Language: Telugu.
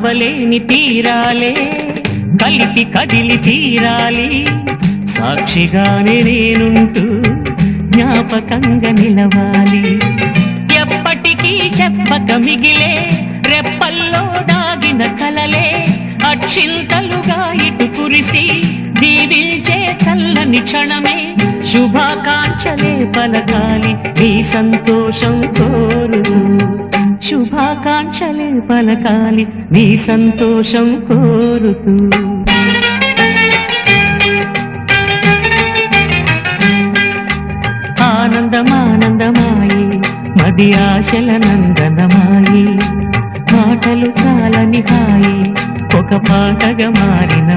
వలేని తీరాలే కలికి కదిలి తీరాలి, సాక్షిగానే నేనుంటూ జ్ఞాపకంగా నిలవాలి. ఎప్పటికీ చెప్పక మిగిలే రెప్పల్లో దాగిన కలలే అక్షింతలుగా ఇటు కురిసి దీవించే చల్లని క్షణమే. శుభాకాంక్షలే పలకాలి నీ సంతోషం కోరుతూ, శుభాకాంక్షలే పలకాలి నీ సంతోషం కోరుతూ. ఆనందమానందమాయి మది ఆశల నందనమాయి, మాటలు చాలని హాయి ఒక పాటగా మారిన